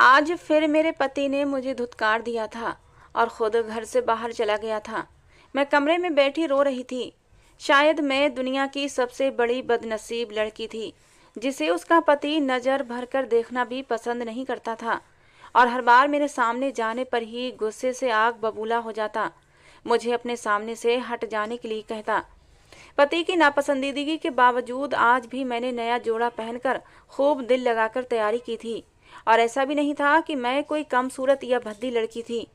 आज फिर मेरे पति ने मुझे धुतकार दिया था और खुद घर से बाहर चला गया था। मैं कमरे में बैठी रो रही थी। शायद मैं दुनिया की सबसे बड़ी बदनसीब लड़की थी, जिसे उसका पति नजर भरकर देखना भी पसंद नहीं करता था और हर बार मेरे सामने जाने पर ही गुस्से से आग बबूला हो जाता। मुझे अपने सामने से हट जाने के लिए कहता। पति की नापसंदीदगी के बावजूद आज भी मैंने नया जोड़ा पहनकर खूब दिल लगाकर तैयारी की थी। और ऐसा भी नहीं था कि मैं कोई कम सूरत या भद्दी लड़की थी,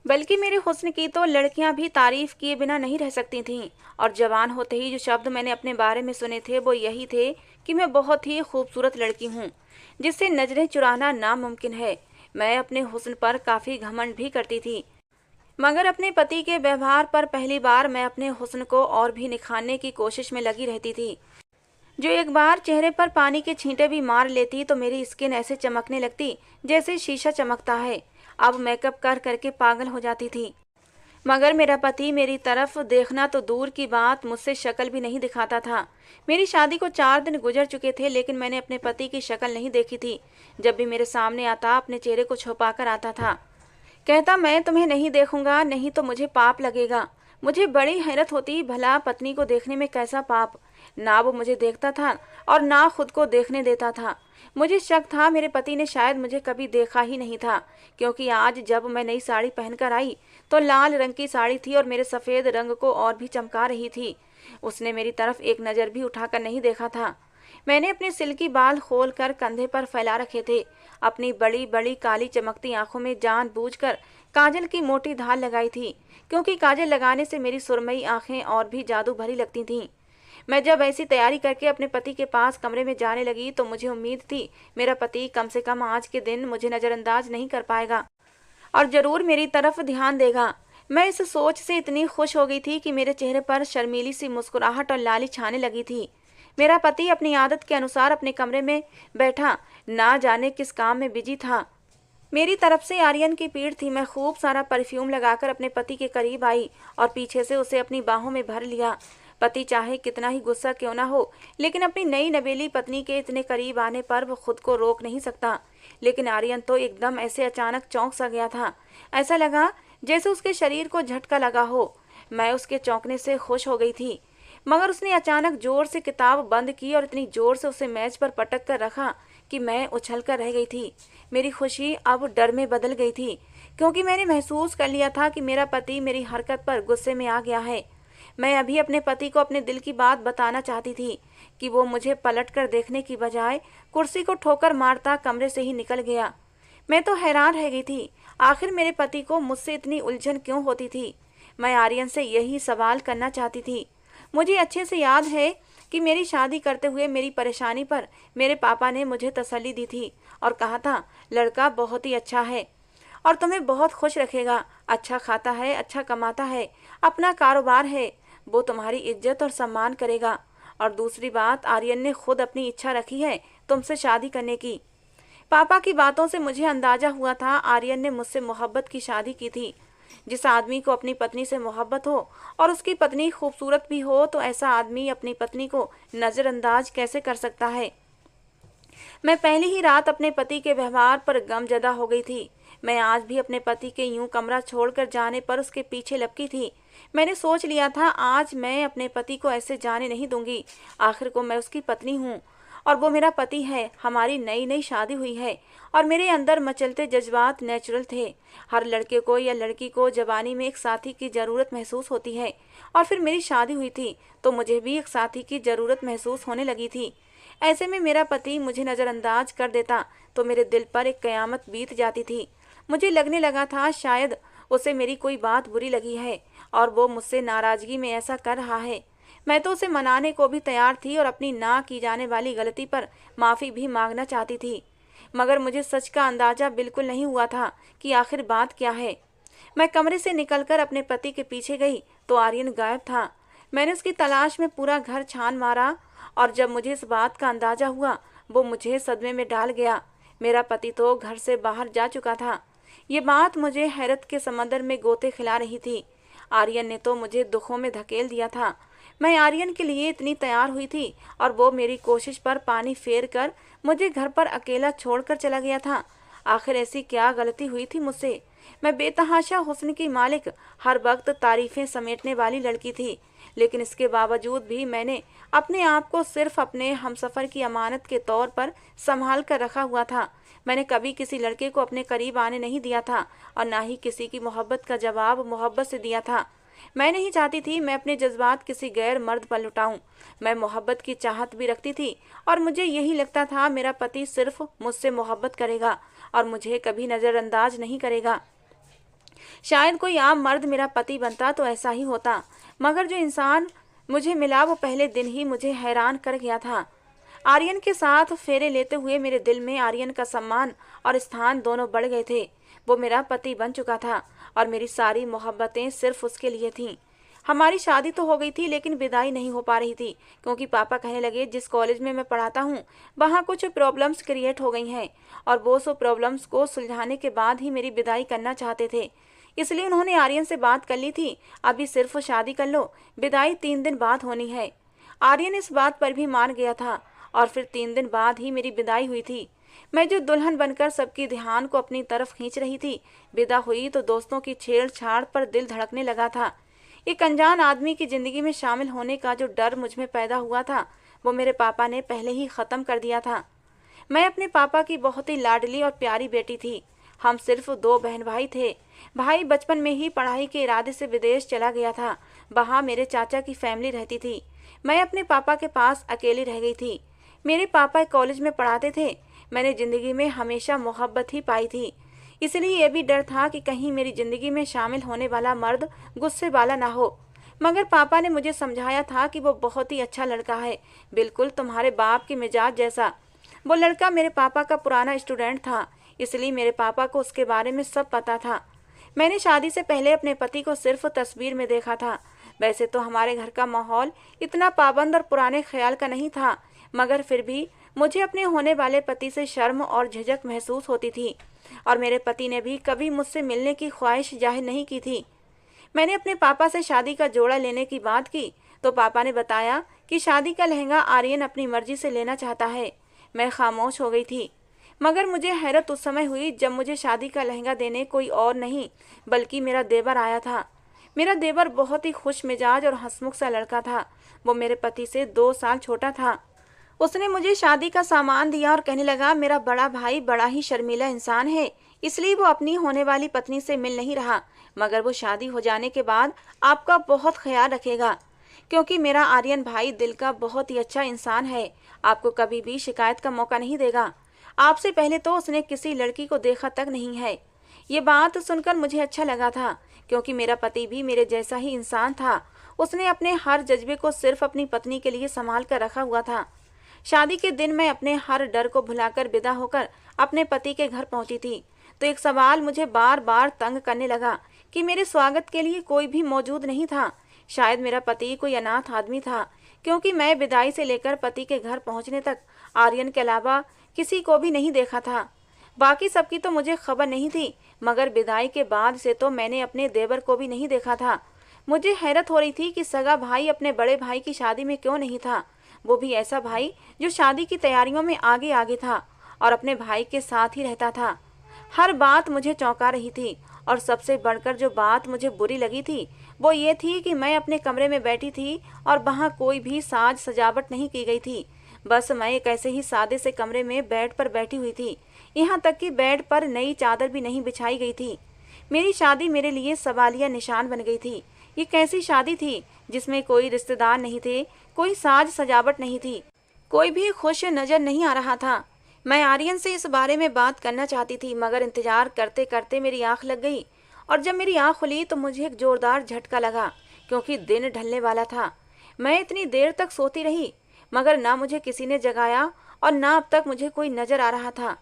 बल्कि मेरे हुस्न की तो लड़कियां भी तारीफ किए बिना नहीं रह सकती थीं। और जवान होते ही जो शब्द मैंने अपने बारे में सुने थे वो यही थे कि मैं बहुत ही खूबसूरत लड़की हूँ, जिससे नजरें चुराना नामुमकिन है। मैं अपने हुस्न पर काफ़ी घमंड भी करती थी, मगर अपने पति के व्यवहार पर पहली बार मैं अपने हुस्न को और भी निखारने की कोशिश में लगी रहती थी। जो एक बार चेहरे पर पानी के छींटे भी मार लेती तो मेरी स्किन ऐसे चमकने लगती जैसे शीशा चमकता है। अब मेकअप कर करके पागल हो जाती थी, मगर मेरा पति मेरी तरफ देखना तो दूर की बात, मुझसे शक्ल भी नहीं दिखाता था। मेरी शादी को 4 दिन गुजर चुके थे, लेकिन मैंने अपने पति की शक्ल नहीं देखी थी। जब भी मेरे सामने आता अपने चेहरे को छुपाकर आता था। कहता, मैं तुम्हें नहीं देखूंगा, नहीं तो मुझे पाप लगेगा। मुझे बड़ी हैरत होती, भला पत्नी को देखने में कैसा पाप। ना वो मुझे देखता था और ना खुद को देखने देता था। मुझे शक था मेरे पति ने शायद मुझे कभी देखा ही नहीं था, क्योंकि आज जब मैं नई साड़ी पहनकर आई तो लाल रंग की साड़ी थी और मेरे सफ़ेद रंग को और भी चमका रही थी। उसने मेरी तरफ एक नज़र भी उठाकर नहीं देखा था। मैंने अपने सिल्की बाल खोलकर कंधे पर फैला रखे थे। अपनी बड़ी बड़ी काली चमकती आंखों में जानबूझकर काजल की मोटी धार लगाई थी, क्योंकि काजल लगाने से मेरी सुरमई आंखें और भी जादू भरी लगती थीं। मैं जब ऐसी तैयारी करके अपने पति के पास कमरे में जाने लगी तो मुझे उम्मीद थी मेरा पति कम से कम आज के दिन मुझे नज़रअंदाज नहीं कर पाएगा और ज़रूर मेरी तरफ ध्यान देगा। मैं इस सोच से इतनी खुश हो गई थी कि मेरे चेहरे पर शर्मीली सी मुस्कुराहट और लाली छाने लगी थी। मेरा पति अपनी आदत के अनुसार अपने कमरे में बैठा ना जाने किस काम में बिजी था। मेरी तरफ से आर्यन की पीड़ थी। मैं खूब सारा परफ्यूम लगाकर अपने पति के करीब आई और पीछे से उसे अपनी बाहों में भर लिया। पति चाहे कितना ही गुस्सा क्यों ना हो, लेकिन अपनी नई नवेली पत्नी के इतने करीब आने पर वो खुद को रोक नहीं सकता। लेकिन आर्यन तो एकदम ऐसे अचानक चौंक सा गया था। ऐसा लगा जैसे उसके शरीर को झटका लगा हो। मैं उसके चौंकने से खुश हो गई थी, मगर उसने अचानक जोर से किताब बंद की और इतनी जोर से उसे मेज पर पटक कर रखा कि मैं उछल कर रह गई थी। मेरी खुशी अब डर में बदल गई थी, क्योंकि मैंने महसूस कर लिया था कि मेरा पति मेरी हरकत पर गुस्से में आ गया है। मैं अभी अपने पति को अपने दिल की बात बताना चाहती थी कि वो मुझे पलट कर देखने की बजाय कुर्सी को ठोकर मारता कमरे से ही निकल गया। मैं तो हैरान रह गई थी, आखिर मेरे पति को मुझसे इतनी उलझन क्यों होती थी। मैं आर्यन से यही सवाल करना चाहती थी। मुझे अच्छे से याद है कि मेरी शादी करते हुए मेरी परेशानी पर मेरे पापा ने मुझे तसल्ली दी थी और कहा था, लड़का बहुत ही अच्छा है और तुम्हें बहुत खुश रखेगा। अच्छा खाता है, अच्छा कमाता है, अपना कारोबार है, वो तुम्हारी इज्जत और सम्मान करेगा। और दूसरी बात, आर्यन ने खुद अपनी इच्छा रखी है तुमसे शादी करने की। पापा की बातों से मुझे अंदाजा हुआ था आर्यन ने मुझसे मोहब्बत की शादी की थी। जिस आदमी को अपनी पत्नी से मोहब्बत हो और उसकी पत्नी खूबसूरत भी हो, तो ऐसा आदमी अपनी पत्नी को नज़रअंदाज कैसे कर सकता है। मैं पहली ही रात अपने पति के व्यवहार पर गमजदा हो गई थी। मैं आज भी अपने पति के यूं कमरा छोड़कर जाने पर उसके पीछे लपकी थी। मैंने सोच लिया था आज मैं अपने पति को ऐसे जाने नहीं दूंगी। आखिर को मैं उसकी पत्नी हूँ और वो मेरा पति है। हमारी नई नई शादी हुई है और मेरे अंदर मचलते जज्बात नेचुरल थे। हर लड़के को या लड़की को जवानी में एक साथी की ज़रूरत महसूस होती है, और फिर मेरी शादी हुई थी तो मुझे भी एक साथी की ज़रूरत महसूस होने लगी थी। ऐसे में मेरा पति मुझे नज़रअंदाज कर देता तो मेरे दिल पर एक क़यामत बीत जाती थी। मुझे लगने लगा था शायद उसे मेरी कोई बात बुरी लगी है और वो मुझसे नाराज़गी में ऐसा कर रहा है। मैं तो उसे मनाने को भी तैयार थी और अपनी ना की जाने वाली गलती पर माफ़ी भी मांगना चाहती थी, मगर मुझे सच का अंदाज़ा बिल्कुल नहीं हुआ था कि आखिर बात क्या है। मैं कमरे से निकलकर अपने पति के पीछे गई तो आर्यन गायब था। मैंने उसकी तलाश में पूरा घर छान मारा और जब मुझे इस बात का अंदाज़ा हुआ वो मुझे सदमे में डाल गया। मेरा पति तो घर से बाहर जा चुका था। ये बात मुझे हैरत के समंदर में गोते खिला रही थी। आर्यन ने तो मुझे दुखों में धकेल दिया था। मैं आर्यन के लिए इतनी तैयार हुई थी और वो मेरी कोशिश पर पानी फेर कर मुझे घर पर अकेला छोड़कर चला गया था। आखिर ऐसी क्या गलती हुई थी मुझसे? मैं बेतहाशा हुस्न की मालिक, हर वक्त तारीफें समेटने वाली लड़की थी, लेकिन इसके बावजूद भी मैंने अपने आप को सिर्फ अपने हमसफर की अमानत के तौर पर संभाल कर रखा हुआ था। मैंने कभी किसी लड़के को अपने करीब आने नहीं दिया था और ना ही किसी की मोहब्बत का जवाब मोहब्बत से दिया था। मैं नहीं चाहती थी मैं अपने जज्बात किसी गैर मर्द पर लुटाऊं। मैं मोहब्बत की चाहत भी रखती थी और मुझे यही लगता था मेरा पति सिर्फ मुझसे मोहब्बत करेगा और मुझे कभी नज़रअंदाज नहीं करेगा। शायद कोई आम मर्द मेरा पति बनता तो ऐसा ही होता, मगर जो इंसान मुझे मिला वो पहले दिन ही मुझे हैरान कर गया था। आर्यन के साथ फेरे लेते हुए मेरे दिल में आर्यन का सम्मान और स्थान दोनों बढ़ गए थे। वो मेरा पति बन चुका था और मेरी सारी मोहब्बतें सिर्फ उसके लिए थीं। हमारी शादी तो हो गई थी लेकिन विदाई नहीं हो पा रही थी, क्योंकि पापा कहने लगे जिस कॉलेज में मैं पढ़ाता हूँ वहाँ कुछ प्रॉब्लम्स क्रिएट हो गई हैं और वो सब प्रॉब्लम्स को सुलझाने के बाद ही मेरी विदाई करना चाहते थे। इसलिए उन्होंने आर्यन से बात कर ली थी, अभी सिर्फ शादी कर लो, विदाई 3 दिन बाद होनी है। आर्यन इस बात पर भी मान गया था और फिर 3 दिन बाद ही मेरी विदाई हुई थी। मैं जो दुल्हन बनकर सबकी ध्यान को अपनी तरफ खींच रही थी, विदा हुई तो दोस्तों की छेड़छाड़ पर दिल धड़कने लगा था। एक अनजान आदमी की जिंदगी में शामिल होने का जो डर मुझ में पैदा हुआ था वो मेरे पापा ने पहले ही ख़त्म कर दिया था। मैं अपने पापा की बहुत ही लाडली और प्यारी बेटी थी। हम सिर्फ 2 बहन भाई थे। भाई बचपन में ही पढ़ाई के इरादे से विदेश चला गया था। वहाँ मेरे चाचा की फैमिली रहती थी। मैं अपने पापा के पास अकेली रह गई थी। मेरे पापा एक कॉलेज में पढ़ाते थे। मैंने ज़िंदगी में हमेशा मोहब्बत ही पाई थी, इसलिए यह भी डर था कि कहीं मेरी ज़िंदगी में शामिल होने वाला मर्द गुस्से वाला ना हो। मगर पापा ने मुझे समझाया था कि वो बहुत ही अच्छा लड़का है, बिल्कुल तुम्हारे बाप के मिजाज जैसा। वो लड़का मेरे पापा का पुराना स्टूडेंट था, इसलिए मेरे पापा को उसके बारे में सब पता था। मैंने शादी से पहले अपने पति को सिर्फ तस्वीर में देखा था। वैसे तो हमारे घर का माहौल इतना पाबंद और पुराने ख्याल का नहीं था, मगर फिर भी मुझे अपने होने वाले पति से शर्म और झिझक महसूस होती थी और मेरे पति ने भी कभी मुझसे मिलने की ख्वाहिश जाहिर नहीं की थी। मैंने अपने पापा से शादी का जोड़ा लेने की बात की तो पापा ने बताया कि शादी का लहंगा आर्यन अपनी मर्जी से लेना चाहता है। मैं खामोश हो गई थी, मगर मुझे हैरत उस समय हुई जब मुझे शादी का लहंगा देने कोई और नहीं बल्कि मेरा देवर आया था। मेरा देवर बहुत ही खुश मिजाज और हंसमुख सा लड़का था। वो मेरे पति से 2 साल छोटा था। उसने मुझे शादी का सामान दिया और कहने लगा मेरा बड़ा भाई बड़ा ही शर्मीला इंसान है, इसलिए वो अपनी होने वाली पत्नी से मिल नहीं रहा, मगर वो शादी हो जाने के बाद आपका बहुत ख्याल रखेगा, क्योंकि मेरा आर्यन भाई दिल का बहुत ही अच्छा इंसान है, आपको कभी भी शिकायत का मौका नहीं देगा। आपसे पहले तो उसने किसी लड़की को देखा तक नहीं है। ये बात सुनकर मुझे अच्छा लगा था, क्योंकि मेरा पति भी मेरे जैसा ही इंसान था। उसने अपने हर जज्बे को सिर्फ अपनी पत्नी के लिए संभाल कर रखा हुआ था। शादी के दिन मैं अपने हर डर को भुलाकर विदा होकर अपने पति के घर पहुंची थी तो एक सवाल मुझे बार बार तंग करने लगा कि मेरे स्वागत के लिए कोई भी मौजूद नहीं था। शायद मेरा पति कोई अनाथ आदमी था, क्योंकि मैं विदाई से लेकर पति के घर पहुंचने तक आर्यन के अलावा किसी को भी नहीं देखा था। बाकी सबकी तो मुझे खबर नहीं थी, मगर विदाई के बाद से तो मैंने अपने देवर को भी नहीं देखा था। मुझे हैरत हो रही थी कि सगा भाई अपने बड़े भाई की शादी में क्यों नहीं था, वो भी ऐसा भाई जो शादी की तैयारियों में आगे आगे था और अपने भाई के साथ ही रहता था। हर बात मुझे चौंका रही थी और सबसे बढ़कर जो बात मुझे बुरी लगी थी वो ये थी कि मैं अपने कमरे में बैठी थी और वहाँ कोई भी साज सजावट नहीं की गई थी। बस मैं एक ऐसे ही सादे से कमरे में बेड पर बैठी हुई थी, यहाँ तक कि बेड पर नई चादर भी नहीं बिछाई गई थी। मेरी शादी मेरे लिए सवालिया निशान बन गई थी। ये कैसी शादी थी जिसमें कोई रिश्तेदार नहीं थे, कोई साज सजावट नहीं थी, कोई भी खुश नज़र नहीं आ रहा था। मैं आर्यन से इस बारे में बात करना चाहती थी, मगर इंतजार करते करते मेरी आंख लग गई और जब मेरी आंख खुली तो मुझे एक जोरदार झटका लगा, क्योंकि दिन ढलने वाला था। मैं इतनी देर तक सोती रही, मगर ना मुझे किसी ने जगाया और ना अब तक मुझे कोई नज़र आ रहा था।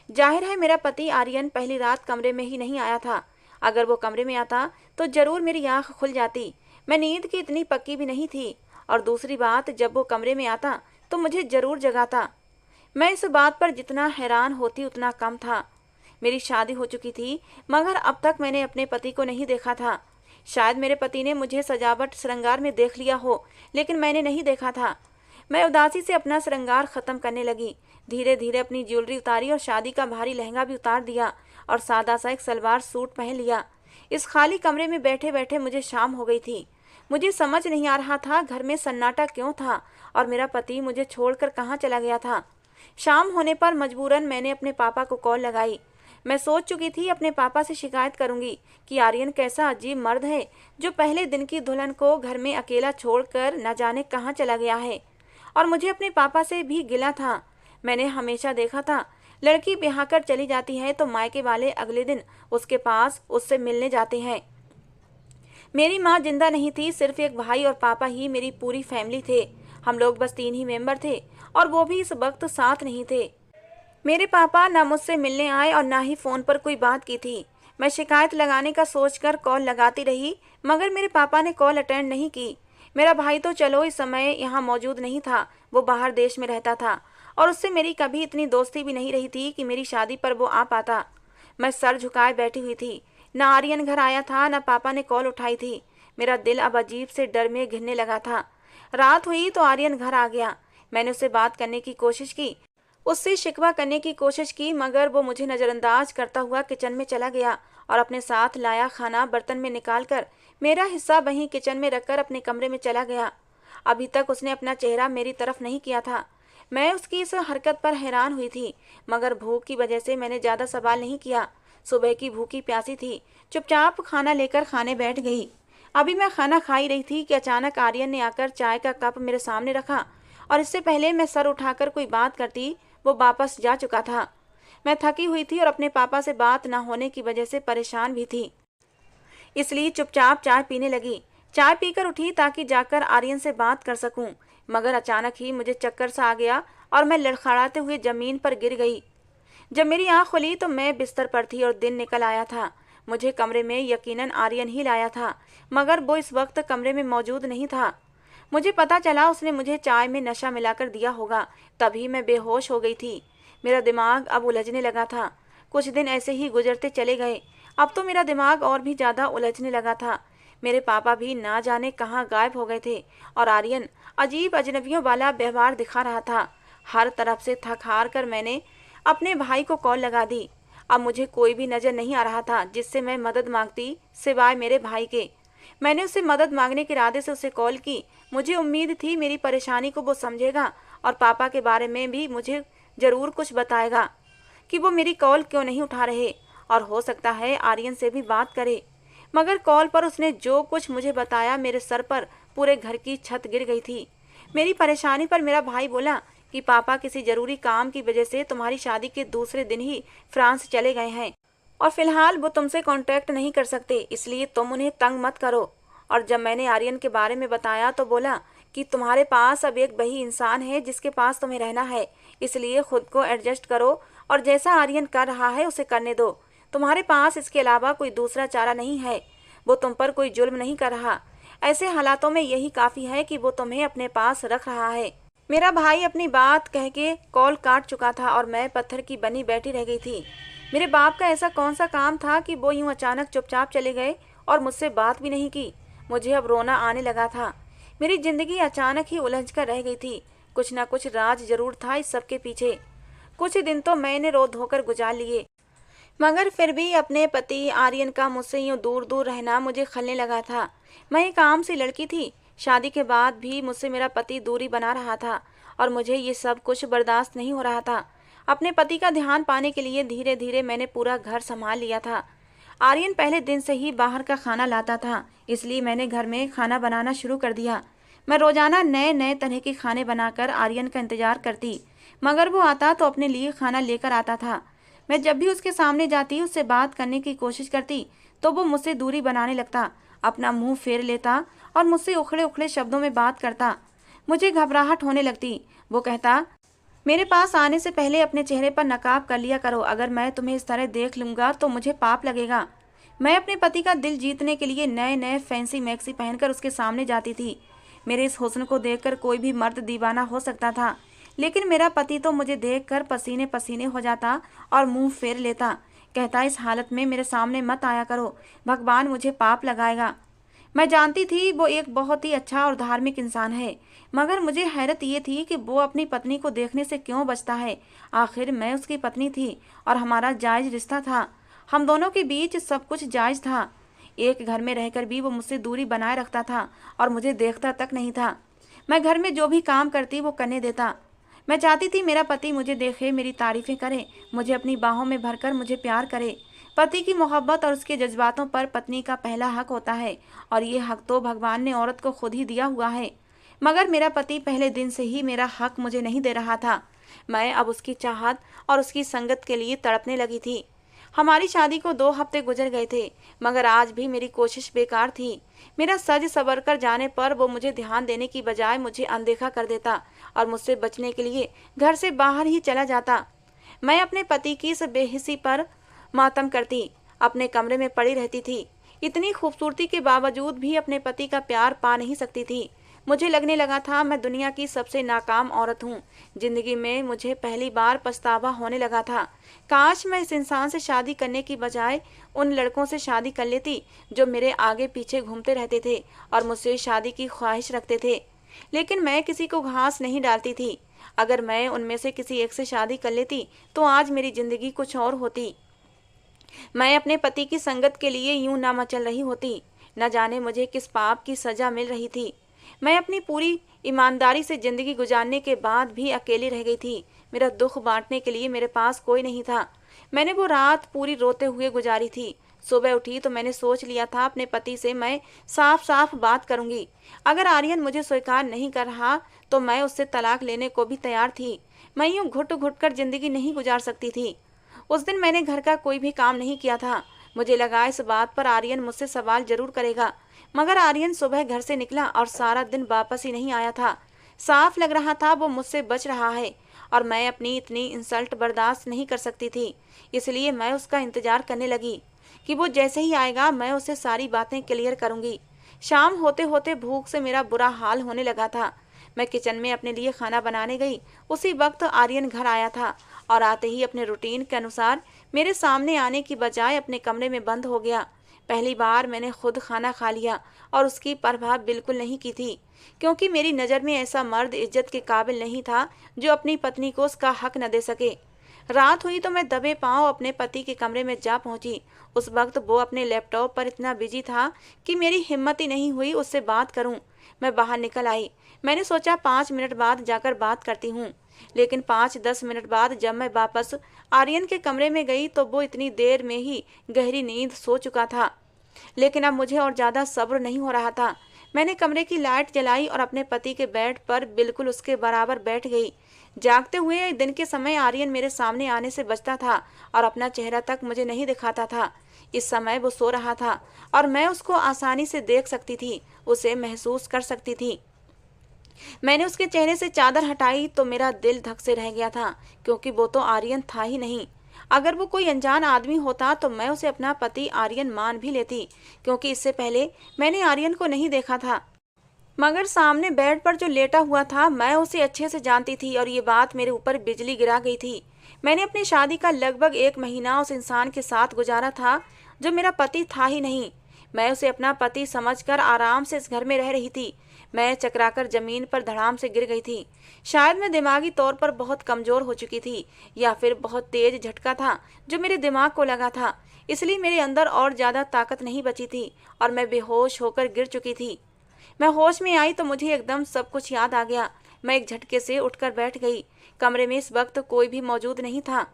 जाहिर है मेरा पति आर्यन पहली रात कमरे में ही नहीं आया था। अगर वो कमरे में आता तो जरूर मेरी आंख खुल जाती। मैं नींद की इतनी पक्की भी नहीं थी, और दूसरी बात, जब वो कमरे में आता तो मुझे जरूर जगाता। मैं इस बात पर जितना हैरान होती उतना कम था। मेरी शादी हो चुकी थी, मगर अब तक मैंने अपने पति को नहीं देखा था। शायद मेरे पति ने मुझे सजावट श्रृंगार में देख लिया हो, लेकिन मैंने नहीं देखा था। मैं उदासी से अपना श्रृंगार खत्म करने लगी। धीरे धीरे अपनी ज्वेलरी उतारी और शादी का भारी लहंगा भी उतार दिया और सादा सा एक सलवार सूट पहन लिया। इस खाली कमरे में बैठे बैठे मुझे शाम हो गई थी। मुझे समझ नहीं आ रहा था घर में सन्नाटा क्यों था और मेरा पति मुझे छोड़कर कहाँ चला गया था। शाम होने पर मजबूरन मैंने अपने पापा को कॉल लगाई। मैं सोच चुकी थी अपने पापा से शिकायत करूंगी कि आर्यन कैसा अजीब मर्द है जो पहले दिन की दुल्हन को घर में अकेला छोड़कर न जाने कहाँ चला गया है। और मुझे अपने पापा से भी गिला था। मैंने हमेशा देखा था लड़की ब्याह कर चली जाती है तो मायके वाले अगले दिन उसके पास उससे मिलने जाते हैं। मेरी माँ जिंदा नहीं थी, सिर्फ एक भाई और पापा ही मेरी पूरी फैमिली थे। हम लोग बस 3 ही मेंबर थे और वो भी इस वक्त साथ नहीं थे। मेरे पापा ना मुझसे मिलने आए और ना ही फ़ोन पर कोई बात की थी। मैं शिकायत लगाने का सोचकर कॉल लगाती रही मगर मेरे पापा ने कॉल अटेंड नहीं की। मेरा भाई तो चलो इस समय यहाँ मौजूद नहीं था, वो बाहर देश में रहता था और उससे मेरी कभी इतनी दोस्ती भी नहीं रही थी कि मेरी शादी पर वो आ पाता। मैं सर झुकाए बैठी हुई थी। ना आर्यन घर आया था, ना पापा ने कॉल उठाई थी। मेरा दिल अब अजीब से डर में घिरने लगा था। रात हुई तो आर्यन घर आ गया। मैंने उससे बात करने की कोशिश की, उससे शिकवा करने की कोशिश की मगर वो मुझे नज़रअंदाज करता हुआ किचन में चला गया और अपने साथ लाया खाना बर्तन में निकालकर मेरा हिस्सा वहीं किचन में रखकर अपने कमरे में चला गया। अभी तक उसने अपना चेहरा मेरी तरफ नहीं किया था। मैं उसकी इस हरकत पर हैरान हुई थी मगर भूख की वजह से मैंने ज़्यादा सवाल नहीं किया। सुबह की भूखी प्यासी थी, चुपचाप खाना लेकर खाने बैठ गई। अभी मैं खाना खा ही रही थी कि अचानक आर्यन ने आकर चाय का कप मेरे सामने रखा और इससे पहले मैं सर उठाकर कोई बात करती वो वापस जा चुका था। मैं थकी हुई थी और अपने पापा से बात न होने की वजह से परेशान भी थी, इसलिए चुपचाप चाय पीने लगी। चाय पीकर उठी ताकि जाकर आर्यन से बात कर सकूं मगर अचानक ही मुझे चक्कर सा आ गया और मैं लड़खड़ाते हुए जमीन पर गिर गई। जब मेरी आँख खुली तो मैं बिस्तर पर थी और दिन निकल आया था। मुझे कमरे में यकीनन आर्यन ही लाया था मगर वो इस वक्त कमरे में मौजूद नहीं था। मुझे पता चला उसने मुझे चाय में नशा मिलाकर दिया होगा, तभी मैं बेहोश हो गई थी। मेरा दिमाग अब उलझने लगा था। कुछ दिन ऐसे ही गुजरते चले गए। अब तो मेरा दिमाग और भी ज़्यादा उलझने लगा था। मेरे पापा भी ना जाने कहाँ गायब हो गए थे और आर्यन अजीब अजनबियों वाला व्यवहार दिखा रहा था। हर तरफ से थक हार कर मैंने अपने भाई को कॉल लगा दी। अब मुझे कोई भी नज़र नहीं आ रहा था जिससे मैं मदद मांगती सिवाय मेरे भाई के। मैंने उससे मदद मांगने के इरादे से उसे कॉल की। मुझे उम्मीद थी मेरी परेशानी को वो समझेगा और पापा के बारे में भी मुझे ज़रूर कुछ बताएगा कि वो मेरी कॉल क्यों नहीं उठा रहे और हो सकता है आर्यन से भी बात करे। मगर कॉल पर उसने जो कुछ मुझे बताया मेरे सर पर पूरे घर की छत गिर गई थी। मेरी परेशानी पर मेरा भाई बोला कि पापा किसी ज़रूरी काम की वजह से तुम्हारी शादी के दूसरे दिन ही फ्रांस चले गए हैं और फिलहाल वो तुमसे कांटेक्ट नहीं कर सकते, इसलिए तुम उन्हें तंग मत करो। और जब मैंने आर्यन के बारे में बताया तो बोला कि तुम्हारे पास अब एक वही इंसान है जिसके पास तुम्हें रहना है, इसलिए खुद को एडजस्ट करो और जैसा आर्यन कर रहा है उसे करने दो। तुम्हारे पास इसके अलावा कोई दूसरा चारा नहीं है। वो तुम पर कोई जुल्म नहीं कर रहा। ऐसे हालातों में यही काफ़ी है कि वो तुम्हें अपने पास रख रहा है। मेरा भाई अपनी बात कह के कॉल काट चुका था और मैं पत्थर की बनी बैठी रह गई थी। मेरे बाप का ऐसा कौन सा काम था कि वो यूं अचानक चुपचाप चले गए और मुझसे बात भी नहीं की। मुझे अब रोना आने लगा था। मेरी जिंदगी अचानक ही उलझ कर रह गई थी। कुछ ना कुछ राज जरूर था इस सब के पीछे। कुछ दिन तो मैंने रो धोकर गुजार लिए मगर फिर भी अपने पति आर्यन का मुझसे यूं दूर दूर रहना मुझे खलने लगा था। मैं एक आम सी लड़की थी। शादी के बाद भी मुझसे मेरा पति दूरी बना रहा था और मुझे ये सब कुछ बर्दाश्त नहीं हो रहा था। अपने पति का ध्यान पाने के लिए धीरे धीरे मैंने पूरा घर संभाल लिया था। आर्यन पहले दिन से ही बाहर का खाना लाता था, इसलिए मैंने घर में खाना बनाना शुरू कर दिया। मैं रोजाना नए नए तरह के खाने बनाकर आर्यन का इंतजार करती मगर वो आता तो अपने लिए खाना लेकर आता था। मैं जब भी उसके सामने जाती उससे बात करने की कोशिश करती तो वो मुझसे दूरी बनाने लगता, अपना मुंह फेर लेता और मुझसे उखड़े उखड़े शब्दों में बात करता। मुझे घबराहट होने लगती। वो कहता, मेरे पास आने से पहले अपने चेहरे पर नकाब कर लिया करो, अगर मैं तुम्हें इस तरह देख लूँगा तो मुझे पाप लगेगा। मैं अपने पति का दिल जीतने के लिए नए नए फैंसी मैक्सी पहनकर उसके सामने जाती थी। मेरे इस हुस्न को देखकर कोई भी मर्द दीवाना हो सकता था, लेकिन मेरा पति तो मुझे देखकर पसीने पसीने हो जाता और मुंह फेर लेता। कहता, इस हालत में मेरे सामने मत आया करो, भगवान मुझे पाप लगाएगा। मैं जानती थी वो एक बहुत ही अच्छा और धार्मिक इंसान है, मगर मुझे हैरत ये थी कि वो अपनी पत्नी को देखने से क्यों बचता है। आखिर मैं उसकी पत्नी थी और हमारा जायज रिश्ता था। हम दोनों के बीच सब कुछ जायज था। एक घर में रहकर भी वो मुझसे दूरी बनाए रखता था और मुझे देखता तक नहीं था। मैं घर में जो भी काम करती वो करने देता। मैं चाहती थी मेरा पति मुझे देखे, मेरी तारीफें करे, मुझे अपनी बाहों में भरकर मुझे प्यार करे। पति की मोहब्बत और उसके जज्बातों पर पत्नी का पहला हक होता है, और ये हक तो भगवान ने औरत को खुद ही दिया हुआ है। मगर मेरा पति पहले दिन से ही मेरा हक मुझे नहीं दे रहा था। मैं अब उसकी चाहत और उसकी संगत के लिए तड़पने लगी थी। हमारी शादी को 2 हफ्ते गुजर गए थे, मगर आज भी मेरी कोशिश बेकार थी। मेरा सज सवर कर जाने पर वो मुझे ध्यान देने की बजाय मुझे अनदेखा कर देता और मुझसे बचने के लिए घर से बाहर ही चला जाता। मैं अपने पति की इस बेहिसी पर मातम करती, अपने कमरे में पड़ी रहती थी। इतनी खूबसूरती के बावजूद भी अपने पति का प्यार पा नहीं सकती थी। मुझे लगने लगा था मैं दुनिया की सबसे नाकाम औरत हूँ। जिंदगी में मुझे पहली बार पछतावा होने लगा था। काश मैं इस इंसान से शादी करने की बजाय उन लड़कों से शादी कर लेती जो मेरे आगे पीछे घूमते रहते थे और मुझसे शादी की ख्वाहिश रखते थे। लेकिन मैं किसी को घास नहीं डालती थी। अगर मैं उनमें से किसी एक से शादी कर लेती तो आज मेरी जिंदगी कुछ और होती। मैं अपने पति की संगत के लिए यूं ना मचल रही होती। न जाने मुझे किस पाप की सजा मिल रही थी। मैं अपनी पूरी ईमानदारी से जिंदगी गुजारने के बाद भी अकेली रह गई थी। मेरा दुख बांटने के लिए मेरे पास कोई नहीं था। मैंने वो रात पूरी रोते हुए गुजारी थी। सुबह उठी तो मैंने सोच लिया था अपने पति से मैं साफ साफ बात करूंगी। अगर आर्यन मुझे स्वीकार नहीं कर रहा तो मैं उससे तलाक लेने को भी तैयार थी। मैं यूं घुट घुट कर जिंदगी नहीं गुजार सकती थी। उस दिन मैंने घर का कोई भी काम नहीं किया था। मुझे लगा इस बात पर आर्यन मुझसे सवाल जरूर करेगा, मगर आर्यन सुबह घर से निकला और सारा दिन वापस ही नहीं आया था। साफ लग रहा था वो मुझसे बच रहा है और मैं अपनी इतनी इंसल्ट बर्दाश्त नहीं कर सकती थी। इसलिए मैं उसका इंतजार करने लगी कि वो जैसे ही आएगा मैं उसे सारी बातें क्लियर करूंगी। शाम होते होते भूख से मेरा बुरा हाल होने लगा था। मैं किचन में अपने लिए खाना बनाने गई। उसी वक्त आर्यन घर आया था और आते ही अपने रूटीन के अनुसार मेरे सामने आने की बजाय अपने कमरे में बंद हो गया। पहली बार मैंने खुद खाना खा लिया और उसकी परवाह बिल्कुल नहीं की थी, क्योंकि मेरी नज़र में ऐसा मर्द इज्जत के काबिल नहीं था जो अपनी पत्नी को उसका हक न दे सके। रात हुई तो मैं दबे पांव अपने पति के कमरे में जा पहुंची। उस वक्त वो अपने लैपटॉप पर इतना बिजी था कि मेरी हिम्मत ही नहीं हुई उससे बात करूं। मैं बाहर निकल आई। मैंने सोचा 5 मिनट बाद जाकर बात करती हूँ, लेकिन 5-10 मिनट बाद जब मैं वापस आर्यन के कमरे में गई तो वो इतनी देर में ही गहरी नींद सो चुका था। लेकिन अब मुझे और ज़्यादा सब्र नहीं हो रहा था। मैंने कमरे की लाइट जलाई और अपने पति के बेड पर बिल्कुल उसके बराबर बैठ गई। जागते हुए दिन के समय आर्यन मेरे सामने आने से बचता था और अपना चेहरा तक मुझे नहीं दिखाता था। इस समय वो सो रहा था और मैं उसको आसानी से देख सकती थी, उसे महसूस कर सकती थी। मैंने उसके चेहरे से चादर हटाई तो मेरा दिल धक से रह गया था, क्योंकि वो तो आर्यन था ही नहीं। अगर वो कोई अनजान आदमी होता तो मैं उसे अपना पति आर्यन मान भी लेती, क्योंकि इससे पहले मैंने आर्यन को नहीं देखा था। मगर सामने बेड पर जो लेटा हुआ था मैं उसे अच्छे से जानती थी और ये बात मेरे ऊपर बिजली गिरा गई थी। मैंने अपनी शादी का लगभग 1 महीना उस इंसान के साथ गुजारा था जो मेरा पति था ही नहीं। मैं उसे अपना पति समझकर आराम से इस घर में रह रही थी। मैं चकराकर जमीन पर धड़ाम से गिर गई थी। शायद मैं दिमागी तौर पर बहुत कमजोर हो चुकी थी, या फिर बहुत तेज झटका था जो मेरे दिमाग को लगा था, इसलिए मेरे अंदर और ज्यादा ताकत नहीं बची थी और मैं बेहोश होकर गिर चुकी थी। मैं होश में आई तो मुझे एकदम सब कुछ याद आ गया। मैं एक झटके से उठकर बैठ गई। कमरे में इस वक्त कोई भी मौजूद नहीं था।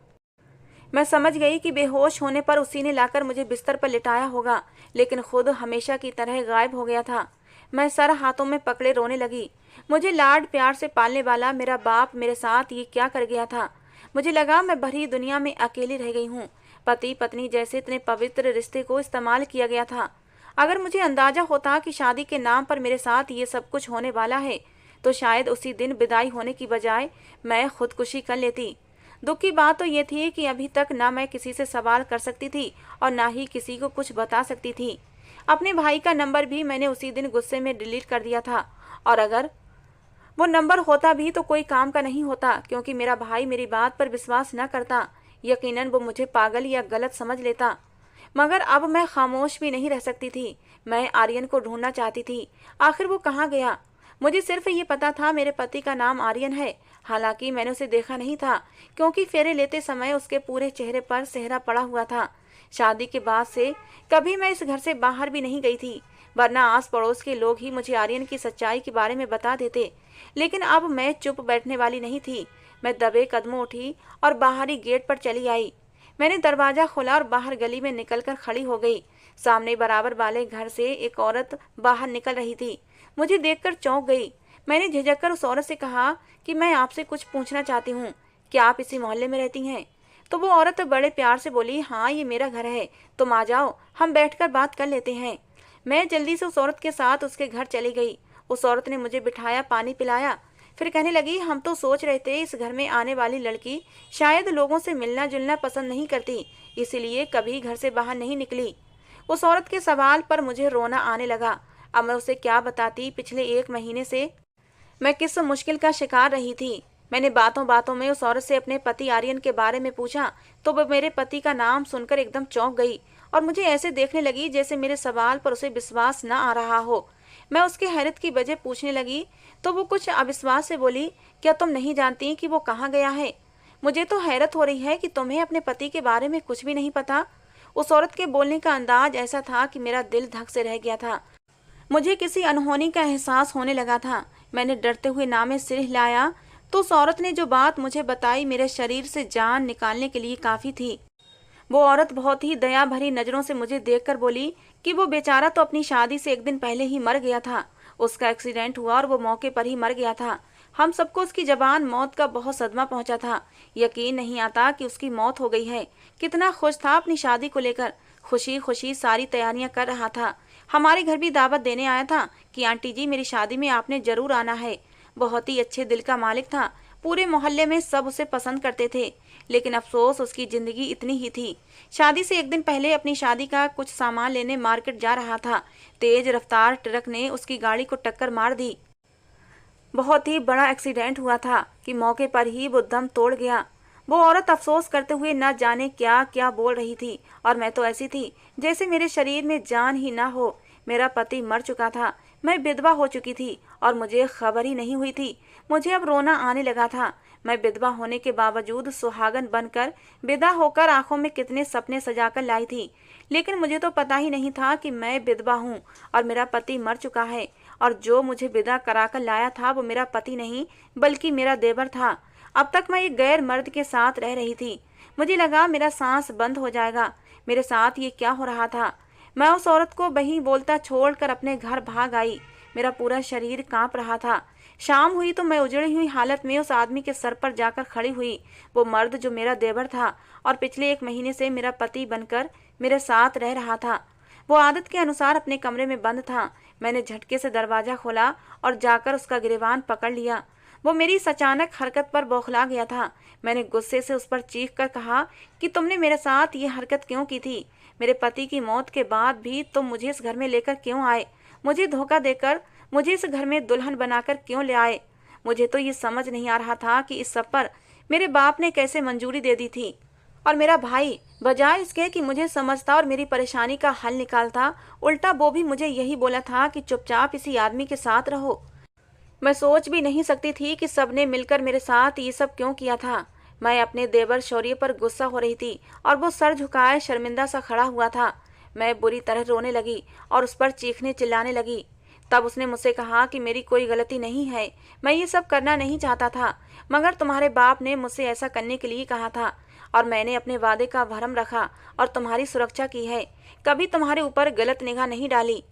मैं समझ गई कि बेहोश होने पर उसी ने लाकर मुझे बिस्तर पर लिटाया होगा, लेकिन खुद हमेशा की तरह गायब हो गया था। मैं सर हाथों में पकड़े रोने लगी। मुझे लाड प्यार से पालने वाला मेरा बाप मेरे साथ ये क्या कर गया था। मुझे लगा मैं भरी दुनिया में अकेली रह गई हूँ। पति पत्नी जैसे इतने पवित्र रिश्ते को इस्तेमाल किया गया था। अगर मुझे अंदाजा होता कि शादी के नाम पर मेरे साथ ये सब कुछ होने वाला है तो शायद उसी दिन विदाई होने की बजाय मैं खुदकुशी कर लेती। दुख की बात तो ये थी कि अभी तक ना मैं किसी से सवाल कर सकती थी और ना ही किसी को कुछ बता सकती थी। अपने भाई का नंबर भी मैंने उसी दिन गुस्से में डिलीट कर दिया था, और अगर वो नंबर होता भी तो कोई काम का नहीं होता, क्योंकि मेरा भाई मेरी बात पर विश्वास न करता। यकीनन वो मुझे पागल या गलत समझ लेता। मगर अब मैं खामोश भी नहीं रह सकती थी। मैं आर्यन को ढूंढना चाहती थी। आखिर वो कहाँ गया? मुझे सिर्फ ये पता था मेरे पति का नाम आर्यन है। हालांकि मैंने उसे देखा नहीं था, क्योंकि फेरे लेते समय उसके पूरे चेहरे पर सेहरा पड़ा हुआ था। शादी के बाद से कभी मैं इस घर से बाहर भी नहीं गई थी, वरना आस पड़ोस के लोग ही मुझे आर्यन की सच्चाई के बारे में बता देते। लेकिन अब मैं चुप बैठने वाली नहीं थी। मैं दबे कदमों उठी और बाहरी गेट पर चली आई। मैंने दरवाजा खोला और बाहर गली में निकलकर खड़ी हो गई। सामने बराबर वाले घर से एक औरत बाहर निकल रही थी। मुझे देखकर चौंक गई। मैंने झिझककर उस औरत से कहा कि मैं आपसे कुछ पूछना चाहती हूँ, क्या आप इसी मोहल्ले में रहती हैं? तो वो औरत बड़े प्यार से बोली, हाँ ये मेरा घर है, तुम आ जाओ, हम बैठकर बात कर लेते हैं। मैं जल्दी से उस औरत के साथ उसके घर चली गई। उस औरत ने मुझे बिठाया, पानी पिलाया, फिर कहने लगी, हम तो सोच रहे थे इस घर में आने वाली लड़की शायद लोगों से मिलना जुलना पसंद नहीं करती, इसीलिए कभी घर से बाहर नहीं निकली। उस औरत के सवाल पर मुझे रोना आने लगा। अब मैं उसे क्या बताती पिछले 1 महीने से मैं किस मुश्किल का शिकार रही थी। मैंने बातों बातों में उस औरत से अपने पति आर्यन के बारे में पूछा तो वह मेरे पति का नाम सुनकर एकदम चौंक गई और मुझे ऐसे देखने लगी जैसे मेरे सवाल पर उसे विश्वास न आ रहा हो। मैं उसकी हैरत की वजह पूछने लगी तो वो कुछ अविश्वास से बोली, क्या तुम नहीं जानती कि वो कहाँ गया है? मुझे तो हैरत हो रही है कि तुम्हें अपने पति के बारे में कुछ भी नहीं पता। उस औरत के बोलने का अंदाज ऐसा था कि मेरा दिल धक से रह गया था। मुझे किसी अनहोनी का एहसास होने लगा था। मैंने डरते हुए नाम में सिर हिलाया तो उस औरत ने जो बात मुझे बताई मेरे शरीर से जान निकालने के लिए काफी थी। वो औरत बहुत ही दया भरी नजरों से मुझे देखकर बोली कि वो बेचारा तो अपनी शादी से 1 दिन पहले ही मर गया था। उसका एक्सीडेंट हुआ और वो मौके पर ही मर गया था। हम सबको उसकी जबान मौत का बहुत सदमा पहुंचा था। यकीन नहीं आता कि उसकी मौत हो गई है। कितना खुश था अपनी शादी को लेकर, खुशी खुशी सारी तैयारियां कर रहा था। हमारे घर भी दावत देने आया था कि आंटी जी मेरी शादी में आपने जरूर आना है। बहुत ही अच्छे दिल का मालिक था। पूरे मोहल्ले में सब उसे पसंद करते थे। लेकिन अफसोस उसकी जिंदगी इतनी ही थी। शादी से 1 दिन पहले अपनी शादी का कुछ सामान लेने मार्केट जा रहा था। तेज रफ्तार ट्रक ने उसकी गाड़ी को टक्कर मार दी। बहुत ही बड़ा एक्सीडेंट हुआ था कि मौके पर ही वो दम तोड़ गया। वो औरत अफसोस करते हुए न जाने क्या क्या बोल रही थी और मैं तो ऐसी थी जैसे मेरे शरीर में जान ही ना हो। मेरा पति मर चुका था, मैं विधवा हो चुकी थी और मुझे खबर ही नहीं हुई थी। मुझे अब रोना आने लगा था। मैं विधवा होने के बावजूद सुहागन बनकर विदा होकर आंखों में कितने सपने सजाकर लाई थी। लेकिन मुझे तो पता ही नहीं था कि मैं विधवा हूँ और मेरा पति मर चुका है और जो मुझे विदा कराकर लाया था वो मेरा पति नहीं बल्कि मेरा देवर था। अब तक मैं एक गैर मर्द के साथ रह रही थी। मुझे लगा मेरा सांस बंद हो जाएगा। मेरे साथ ये क्या हो रहा था? मैं उस औरत को वहीं बोलता छोड़कर अपने घर भाग आई। मेरा पूरा शरीर कांप रहा था। शाम हुई तो मैं उजड़ी हुई हालत में उस आदमी के सर पर जाकर खड़ी हुई। वो मर्द जो मेरा देवर था और पिछले 1 महीने से मेरा पति बनकर मेरे साथ रह रहा था, वो आदत के अनुसार अपने कमरे में बंद था। मैंने झटके से दरवाजा खोला और जाकर उसका गिरबान पकड़ लिया। वो मेरी इस अचानक हरकत पर बौखला गया था। मैंने गुस्से से उस पर चीख कर कहा कि तुमने मेरे साथ ये हरकत क्यों की थी? मेरे पति की मौत के बाद भी तुम मुझे इस घर में लेकर क्यों आए? मुझे धोखा देकर मुझे इस घर में दुल्हन बनाकर क्यों ले आए? मुझे तो ये समझ नहीं आ रहा था कि इस सब पर मेरे बाप ने कैसे मंजूरी दे दी थी। और मेरा भाई बजाय इसके कि मुझे समझता और मेरी परेशानी का हल निकालता, उल्टा वो भी मुझे यही बोला था कि चुपचाप इसी आदमी के साथ रहो। मैं सोच भी नहीं सकती थी कि सबने मिलकर मेरे साथ ये सब क्यों किया था। मैं अपने देवर शौर्य पर गुस्सा हो रही थी और वो सर झुकाए शर्मिंदा सा खड़ा हुआ था। मैं बुरी तरह रोने लगी और उस पर चीखने चिल्लाने लगी। तब उसने मुझसे कहा कि मेरी कोई गलती नहीं है, मैं ये सब करना नहीं चाहता था, मगर तुम्हारे बाप ने मुझसे ऐसा करने के लिए कहा था और मैंने अपने वादे का भरम रखा और तुम्हारी सुरक्षा की है, कभी तुम्हारे ऊपर गलत निगाह नहीं डाली।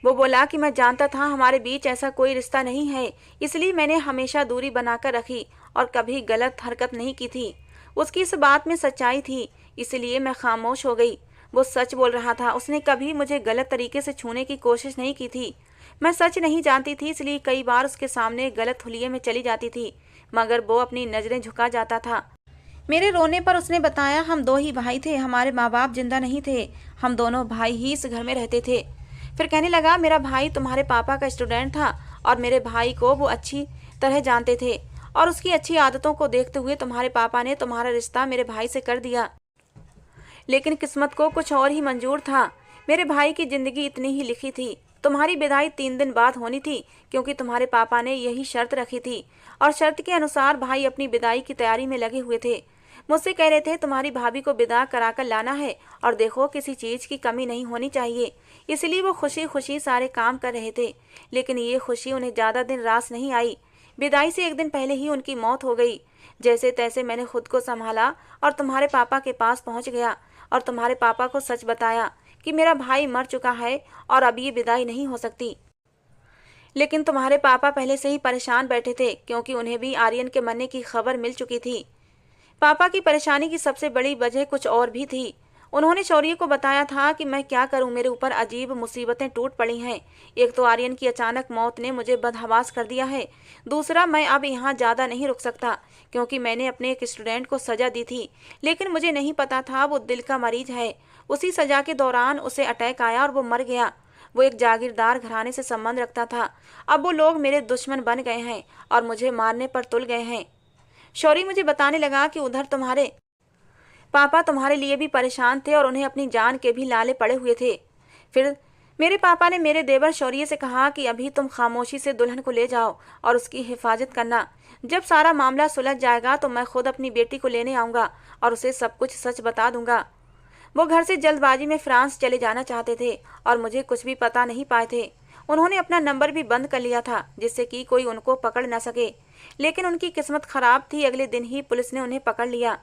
वो बोला कि मैं जानता था हमारे बीच ऐसा कोई रिश्ता नहीं है, इसलिए मैंने हमेशा दूरी बनाकर रखी और कभी गलत हरकत नहीं की थी। उसकी इस बात में सच्चाई थी, इसलिए मैं खामोश हो गई। वो सच बोल रहा था, उसने कभी मुझे गलत तरीके से छूने की कोशिश नहीं की थी। मैं सच नहीं जानती थी, इसलिए कई बार उसके सामने गलत हुलिये में चली जाती थी, मगर वो अपनी नजरें झुका जाता था। मेरे रोने पर उसने बताया, हम 2 ही भाई थे, हमारे माँ बाप जिंदा नहीं थे, हम दोनों भाई ही इस घर में रहते थे। फिर कहने लगा, मेरा भाई तुम्हारे पापा का स्टूडेंट था और मेरे भाई को वो अच्छी तरह जानते थे और उसकी अच्छी आदतों को देखते हुए तुम्हारे पापा ने तुम्हारा रिश्ता मेरे भाई से कर दिया। लेकिन किस्मत को कुछ और ही मंजूर था। मेरे भाई की जिंदगी इतनी ही लिखी थी। तुम्हारी विदाई 3 दिन बाद होनी थी, क्योंकि तुम्हारे पापा ने यही शर्त रखी थी, और शर्त के अनुसार भाई अपनी विदाई की तैयारी में लगे हुए थे। मुझसे कह रहे थे तुम्हारी भाभी को विदा कराकर लाना है, और देखो किसी चीज की कमी नहीं होनी चाहिए। इसलिए वो खुशी खुशी सारे काम कर रहे थे। लेकिन ये खुशी उन्हें ज्यादा दिन रास नहीं आई। विदाई से 1 दिन पहले ही उनकी मौत हो गई। जैसे तैसे मैंने खुद को संभाला और तुम्हारे पापा के पास पहुंच गया, और तुम्हारे पापा को सच बताया कि मेरा भाई मर चुका है और अब ये विदाई नहीं हो सकती। लेकिन तुम्हारे पापा पहले से ही परेशान बैठे थे, क्योंकि उन्हें भी आर्यन के मरने की खबर मिल चुकी थी। पापा की परेशानी की सबसे बड़ी वजह कुछ और भी थी। उन्होंने शौर्य को बताया था कि मैं क्या करूं, मेरे ऊपर अजीब मुसीबतें टूट पड़ी हैं। एक तो आर्यन की अचानक मौत ने मुझे बदहवास कर दिया है। दूसरा, मैं अब यहाँ ज़्यादा नहीं रुक सकता, क्योंकि मैंने अपने एक स्टूडेंट को सजा दी थी, लेकिन मुझे नहीं पता था वो दिल का मरीज है। उसी सजा के दौरान उसे अटैक आया और वो मर गया। वो एक जागीरदार घराने से संबंध रखता था। अब वो लोग मेरे दुश्मन बन गए हैं और मुझे मारने पर तुल गए हैं। शौर्य मुझे बताने लगा कि उधर तुम्हारे पापा तुम्हारे लिए भी परेशान थे और उन्हें अपनी जान के भी लाले पड़े हुए थे। फिर मेरे पापा ने मेरे देवर शौर्य से कहा कि अभी तुम खामोशी से दुल्हन को ले जाओ और उसकी हिफाजत करना। जब सारा मामला सुलझ जाएगा तो मैं खुद अपनी बेटी को लेने आऊँगा और उसे सब कुछ सच बता दूंगा। वो घर से जल्दबाजी में फ्रांस चले जाना चाहते थे और मुझे कुछ भी पता नहीं पाए थे। उन्होंने अपना नंबर भी बंद कर लिया था, जिससे कि कोई उनको पकड़ न सके। लेकिन उनकी किस्मत खराब थी, अगले दिन ही पुलिस ने उन्हें पकड़ लिया।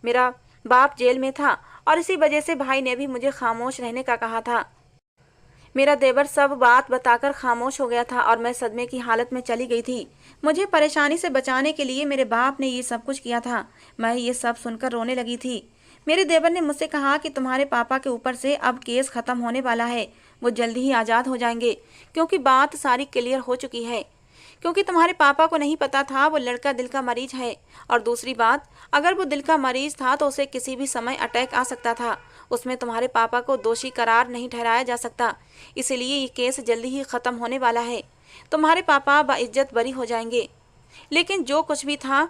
मेरा बाप जेल में था और इसी वजह से भाई ने भी मुझे खामोश रहने का कहा था। मेरा देवर सब बात बताकर खामोश हो गया था और मैं सदमे की हालत में चली गई थी। मुझे परेशानी से बचाने के लिए मेरे बाप ने ये सब कुछ किया था। मैं ये सब सुनकर रोने लगी थी। मेरे देवर ने मुझसे कहा कि तुम्हारे पापा के ऊपर से अब केस खत्म होने वाला है, वो जल्दी ही आज़ाद हो जाएंगे, क्योंकि बात सारी क्लियर हो चुकी है। क्योंकि तुम्हारे पापा को नहीं पता था वो लड़का दिल का मरीज है, और दूसरी बात, अगर वो दिल का मरीज था तो उसे किसी भी समय अटैक आ सकता था। उसमें तुम्हारे पापा को दोषी करार नहीं ठहराया जा सकता। इसलिए ये केस जल्दी ही खत्म होने वाला है। तुम्हारे पापा बाइज्जत बरी हो जाएंगे। लेकिन जो कुछ भी था,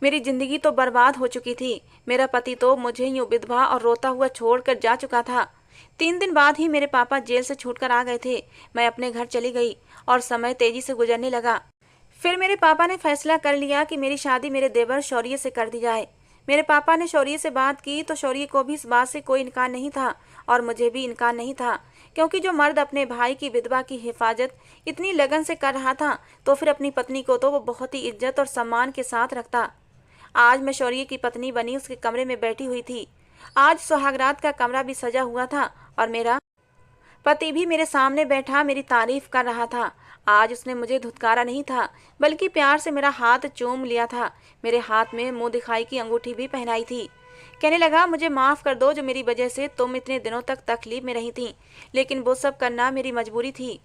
मेरी जिंदगी तो बर्बाद हो चुकी थी। मेरा पति तो मुझे यूं विधवा और रोता हुआ छोड़कर जा चुका था। 3 दिन बाद ही मेरे पापा जेल से छूटकर आ गए थे। मैं अपने घर चली गई और समय तेजी से गुजरने लगा। फिर मेरे पापा ने फैसला कर लिया कि मेरी शादी मेरे देवर शौर्य से कर दी जाए। मेरे पापा ने शौर्य से बात की तो शौर्य को भी इस बात से कोई इनकार नहीं था और मुझे भी इनकार नहीं था, क्योंकि जो मर्द अपने भाई की विधवा की हिफाजत इतनी लगन से कर रहा था तो फिर अपनी पत्नी को तो वो बहुत ही इज्जत और सम्मान के साथ रखता। आज मैं शौर्य की पत्नी बनी उसके कमरे में बैठी हुई थी। आज सुहागरात का कमरा भी सजा हुआ था और मेरा पति भी मेरे सामने बैठा मेरी तारीफ कर रहा था। आज उसने मुझे धुतकारा नहीं था, बल्कि प्यार से मेरा हाथ चूम लिया था। मेरे हाथ में मुंह दिखाई की अंगूठी भी पहनाई थी। कहने लगा, मुझे माफ़ कर दो जो मेरी वजह से तुम इतने दिनों तक तकलीफ में रही थी, लेकिन वो सब करना मेरी मजबूरी थी।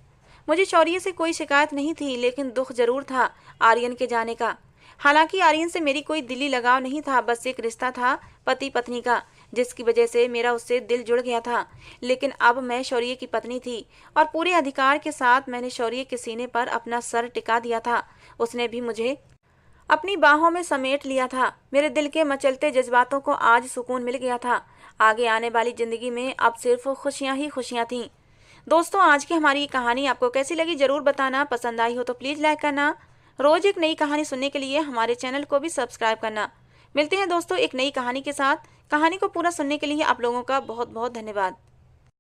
मुझे शौर्य से कोई शिकायत नहीं थी, लेकिन दुख जरूर था आर्यन के जाने का। हालांकि आर्यन से मेरी कोई दिली लगाव नहीं था, बस एक रिश्ता था पति पत्नी का, जिसकी वजह से मेरा उससे दिल जुड़ गया था। लेकिन अब मैं शौर्य की पत्नी थी और पूरे अधिकार के साथ मैंने शौर्य के सीने पर अपना सर टिका दिया था। उसने भी मुझे अपनी बाहों में समेट लिया था। मेरे दिल के मचलते जज्बातों को आज सुकून मिल गया था। आगे आने वाली जिंदगी में अब सिर्फ खुशियां ही खुशियां थीं। दोस्तों, आज की हमारी कहानी आपको कैसी लगी जरूर बताना। पसंद आई हो तो प्लीज़ लाइक करना। रोज एक नई कहानी सुनने के लिए हमारे चैनल को भी सब्सक्राइब करना। मिलते हैं दोस्तों एक नई कहानी के साथ। कहानी को पूरा सुनने के लिए आप लोगों का बहुत बहुत धन्यवाद।